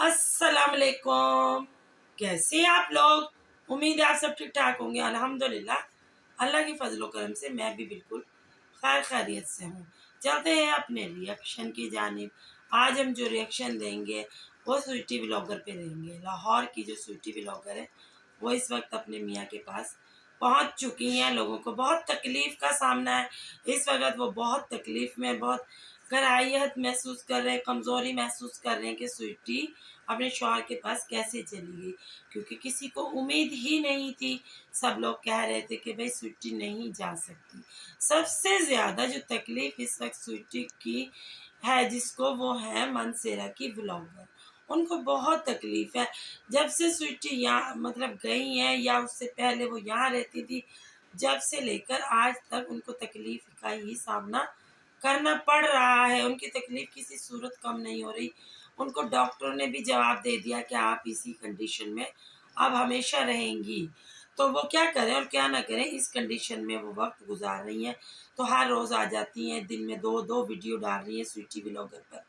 अस्सलाम वालेकुम। कैसे हैं आप लोग? उम्मीद है आप सब ठीक ठाक होंगे। अल्हम्दुलिल्लाह अल्लाह के फजल करम से मैं भी बिल्कुल खैर खैरियत से हूँ। चलते हैं अपने रिएक्शन की जानिब। आज हम जो रिएक्शन देंगे वो स्वीटी व्लॉगर पे देंगे। लाहौर की जो स्वीटी व्लॉगर है वो इस वक्त अपने मियाँ के पास पहुँच चुकी हैं। लोगों को बहुत तकलीफ़ का सामना है इस वक्त। वो बहुत तकलीफ़ में, बहुत कराहियत महसूस कर रहे हैं, कमज़ोरी महसूस कर रहे हैं कि स्वीटी अपने शौहर के पास कैसे चली गई, क्योंकि किसी को उम्मीद ही नहीं थी। सब लोग कह रहे थे कि भाई स्वीटी नहीं जा सकती। सबसे ज़्यादा जो तकलीफ़ इस वक्त स्वीटी की है जिसको, वो है मनसेरा की व्लॉगर। उनको बहुत तकलीफ़ है। जब से स्वीटी यहाँ मतलब गई हैं या उससे पहले वो यहाँ रहती थी, जब से लेकर आज तक उनको तकलीफ़ का ही सामना करना पड़ रहा है। उनकी तकलीफ़ किसी सूरत कम नहीं हो रही। उनको डॉक्टरों ने भी जवाब दे दिया कि आप इसी कंडीशन में अब हमेशा रहेंगी। तो वो क्या करें और क्या ना करें, इस कंडीशन में वो वक्त गुजार रही हैं। तो हर रोज़ आ जाती हैं, दिन में 2-2 वीडियो डाल रही हैं स्वीटी व्लॉगर पर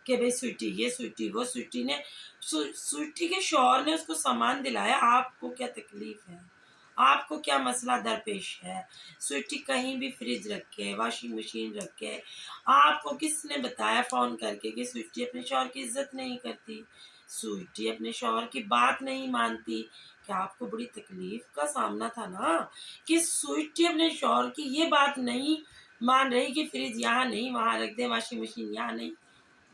कि भाई स्वीटी ये, स्वीटी वो। स्वीटी ने स्वीटी के शौहर ने उसको सामान दिलाया। आपको क्या तकलीफ़ है? आपको क्या मसला दरपेश है? स्वीटी कहीं भी फ्रिज रखे, वॉशिंग मशीन रखे। आपको किसने बताया फ़ोन करके कि स्वीटी अपने शौहर की इज़्ज़त नहीं करती, स्वीटी अपने शौहर की बात नहीं मानती? क्या आपको बड़ी तकलीफ़ का सामना था ना कि स्वीटी अपने शौहर की ये बात नहीं मान रही कि फ्रिज यहाँ नहीं वहाँ रख दे, वॉशिंग मशीन यहाँ नहीं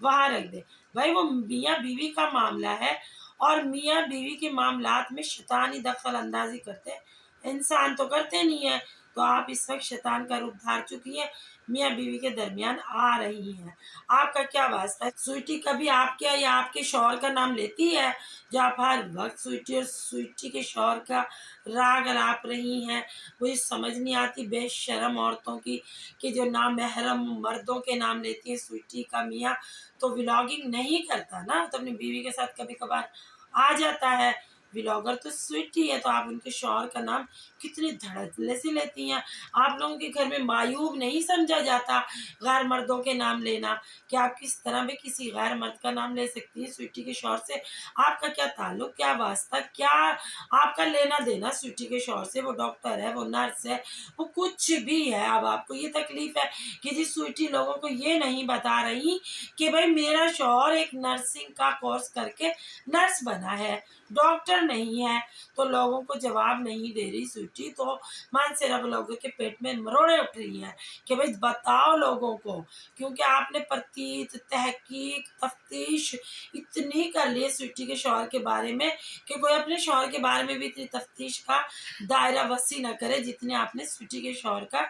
वहाँ रख दे। भाई वो मियाँ बीवी का मामला है और मियाँ बीवी के मामलात में शैतानी दखल अंदाज़ी करते हैं, इंसान तो करते नहीं हैं। तो आप इस वक्त शैतान का रूप धार चुकी हैं, मियाँ बीवी के दरमियान आ रही हैं। आपका क्या वास्ता है? स्वीटी कभी आपके या आपके शौहर का नाम लेती है? जो आप हर वक्त स्वीटी और स्वीटी के शौहर का राग अलाप रही हैं। मुझे समझ नहीं आती बेशर्म औरतों की कि जो नामहरम मर्दों के नाम लेती है। स्वीटी का मियाँ तो व्लॉगिंग नहीं करता ना, तो अपनी बीवी के साथ कभी कभार आ जाता है। व्लॉगर तो स्वीटी है, तो आप उनके शौहर का नाम कितनी धड़ल्ले से लेती हैं। आप लोगों के घर में मायूब नहीं समझा जाता गैर मर्दों के नाम लेना? कि आप किस तरह भी किसी गैर मर्द का नाम ले सकती हैं स्वीटी के शौहर से? आपका क्या ताल्लुक, क्या वास्ता, क्या आपका लेना देना स्वीटी के शौहर से? वो डॉक्टर है, वो नर्स है, वो कुछ भी है। अब आपको ये तकलीफ़ है कि जी स्वीटी लोगों को ये नहीं बता रही कि भाई मेरा शौहर एक नर्सिंग का कोर्स करके नर्स बना है, डॉक्टर नहीं है। तो लोगों को जवाब नहीं दे रही स्वीटी, तो मानसेरा लोगों के पेट में मरोड़े उठ रही हैं कि भाई बताओ लोगों को, क्योंकि आपने प्रतीत तहकीक तफ्तीश इतनी कर ली है स्वीटी के शौहर के बारे में कि कोई अपने शौहर के बारे में भी इतनी तफ्तीश का दायरा वसी न करे जितने आपने स्वीटी के शौहर का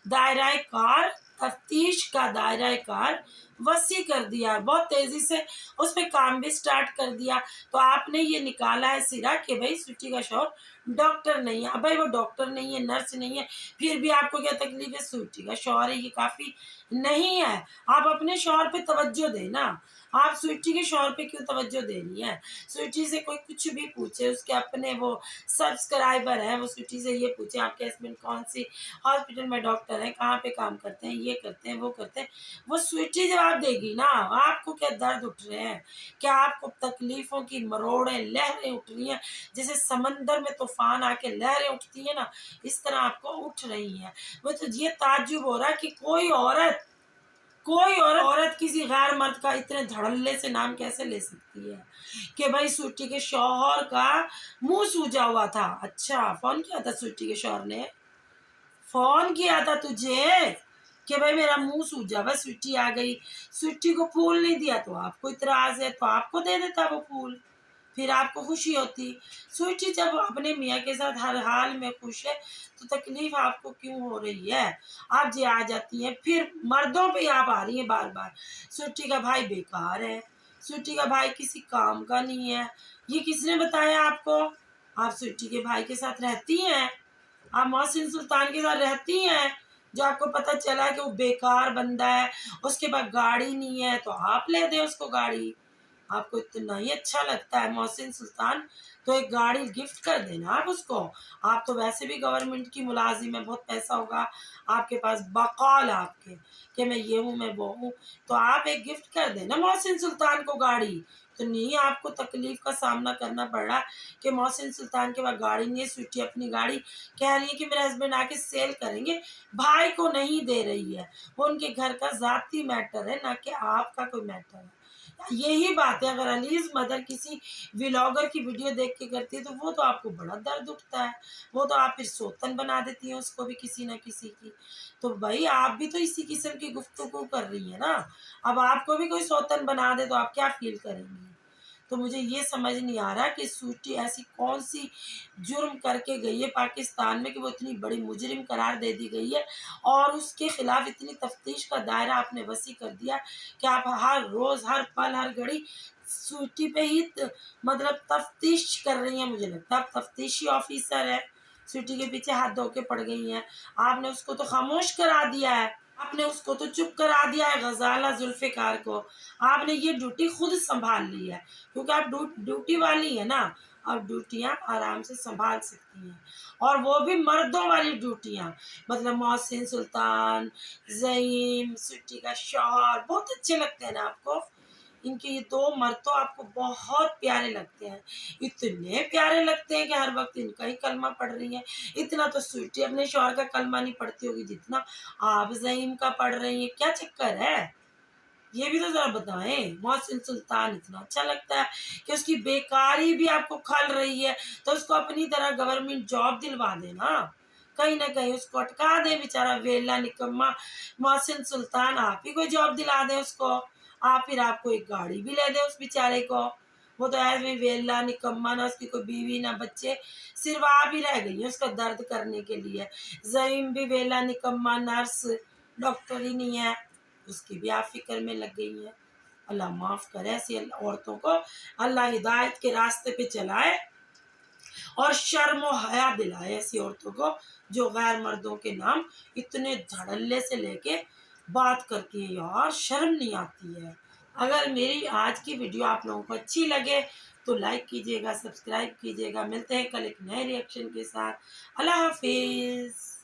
दायरा कार तफ्तीश का दायरा कार वसी कर दिया। बहुत तेज़ी से उस पर काम भी स्टार्ट कर दिया। तो आपने ये निकाला है सिरा कि भाई स्वीटी का शौहर डॉक्टर नहीं है। अब भाई वो डॉक्टर नहीं है, नर्स नहीं है, फिर भी आपको क्या तकलीफ़ है? स्वीटी का शौहर है, ये काफ़ी नहीं है। आप अपने शौहर पे तवज्जो दें ना। आप स्वीटी के शौहर पे क्यों तवज्जो दे रही हैं? स्वीटी से कोई कुछ भी पूछे, उसके अपने वो सब्सक्राइबर हैं, वो स्वीटी से ये पूछे आपके हस्बैंड कौन सी हॉस्पिटल में डॉक्टर हैं, कहाँ पे काम करते हैं, ये करते हैं, वो करते हैं। वो स्वीटी जवाब देगी ना। आपको क्या दर्द उठ रहे हैं? क्या आपको तकलीफ़ों की मरोड़ें, लहरें उठ रही हैं? जैसे समंदर में तूफ़ान आके लहरें उठती हैं ना, इस तरह आपको उठ रही हैं। मुझे तो ये ताज्जुब हो रहा है कि कोई औरत किसी गैर मर्द का इतने धड़ल्ले से नाम कैसे ले सकती है कि भाई स्वीटी के शौहर का मुंह सूजा हुआ था। अच्छा, फोन किया था स्वीटी के शौहर ने? फोन किया था तुझे कि भाई मेरा मुंह सूजा हुआ, स्वीटी आ गई, स्वीटी को फूल नहीं दिया तो आपको इतराज है, तो आपको दे देता वो फूल, फिर आपको खुशी होती। स्वीटी जब अपने मियाँ के साथ हर हाल में खुश है तो तकलीफ़ आपको क्यों हो रही है? आप जी आ जाती हैं, फिर मर्दों पे आप आ रही हैं बार बार। स्वीटी का भाई बेकार है, स्वीटी का भाई किसी काम का नहीं है। ये किसने बताया आपको? आप स्वीटी के भाई के साथ रहती हैं, आप मोहसिन सुल्तान के साथ रहती हैं, जो आपको पता चला कि वो बेकार बंदा है, उसके पास गाड़ी नहीं है, तो आप ले दें उसको गाड़ी। आपको इतना ही अच्छा लगता है मोहसिन सुल्तान, तो एक गाड़ी गिफ्ट कर देना आप उसको। आप तो वैसे भी गवर्नमेंट की मुलाजिम है, बहुत पैसा होगा आपके पास, बकौल आपके कि मैं ये हूँ, मैं वो हूँ। तो आप एक गिफ्ट कर देना मोहसिन सुल्तान को गाड़ी, تو نہیں آپ کو تکلیف کا سامنا کرنا پڑ رہا کہ محسن سلطان کے پاس گاڑی نہیں ہے، سویٹی اپنی گاڑی کہہ رہی ہے کہ میرے ہسبینڈ آ کے سیل کریں گے، بھائی کو نہیں دے رہی ہے، وہ ان کے گھر کا ذاتی میٹر ہے، نہ کہ آپ کا کوئی میٹر ہے۔ یہی بات ہے، اگر علیز مدر کسی ولاگر کی ویڈیو دیکھ کے کرتی ہے تو وہ تو آپ کو بڑا درد اٹھتا ہے، وہ تو آپ پھر سوتن بنا دیتی ہیں اس کو بھی کسی نہ کسی کی۔ تو بھائی آپ بھی تو اسی قسم کی گفتگو کر رہی ہیں نا، اب آپ کو بھی کوئی سوتن بنا دے تو آپ کیا فیل کریں گی؟ تو مجھے یہ سمجھ نہیں آ رہا کہ سویٹی ایسی کون سی جرم کر کے گئی ہے پاکستان میں کہ وہ اتنی بڑی مجرم قرار دے دی گئی ہے، اور اس کے خلاف اتنی تفتیش کا دائرہ آپ نے وسیع کر دیا کہ آپ ہر روز ہر پل ہر گھڑی سویٹی پہ ہی مطلب تفتیش کر رہی ہیں۔ مجھے لگتا ہے آپ تفتیشی آفیسر ہے، سویٹی کے پیچھے ہاتھ دھو کے پڑ گئی ہیں۔ آپ نے اس کو تو خاموش کرا دیا ہے، آپ نے اس کو تو چپ کرا دیا ہے، غزالہ ذوالفقار کو آپ نے یہ ڈیوٹی خود سنبھال لی ہے، کیونکہ آپ ڈیوٹی والی ہیں نا، آپ ڈیوٹیاں آرام سے سنبھال سکتی ہیں، اور وہ بھی مردوں والی ڈیوٹیاں، مطلب محسن سلطان، زعیم، سویٹی کا شوہر بہت اچھے لگتے ہیں نا آپ کو، ان کے یہ دو مرد تو آپ کو بہت پیارے لگتے ہیں، اتنے پیارے لگتے ہیں کہ ہر وقت ان کا ہی کلمہ پڑھ رہی ہیں۔ اتنا تو سویٹی اپنے شوہر کا کلمہ نہیں پڑھتی ہوگی جتنا آپ زعیم کا پڑھ رہی ہیں، کیا چکر ہے؟ یہ بھی تو ذرا بتائیں۔ محسن سلطان اتنا اچھا لگتا ہے کہ اس کی بیکاری بھی آپ کو کھل رہی ہے تو اس کو اپنی طرح گورنمنٹ جاب دلوا دینا، کہیں نہ کہیں اس کو اٹکا دیں، بیچارہ ویلا نکما محسن سلطان، آپ ہی کوئی جاب دلا دیں اس کو، آپ پھر آپ کو ایک گاڑی بھی لے دیں اس بیچارے کو، وہ تو ایسے میں ویلا نکما، نہ اس کی کوئی بیوی نہ بچے، صرف آپ ہی رہ گئی ہیں اس کا درد کرنے کے لیے۔ زعیم بھی ویلا نکما، نرس ڈاکٹر ہی نہیں ہے، اس کی بھی آپ فکر میں لگ گئی ہیں۔ اللہ معاف کرے ایسی عورتوں کو، اللہ ہدایت کے راستے پہ چلائے اور شرم و حیا دلائے ایسی عورتوں کو جو غیر مردوں کے نام اتنے دھڑلے سے لے کے بات کرتی ہیں، یار شرم نہیں آتی ہے۔ اگر میری آج کی ویڈیو آپ لوگوں کو اچھی لگے تو لائک کیجیے گا، سبسکرائب کیجیے گا، ملتے ہیں کل ایک نئے ریئیکشن کے ساتھ۔ اللہ حافظ۔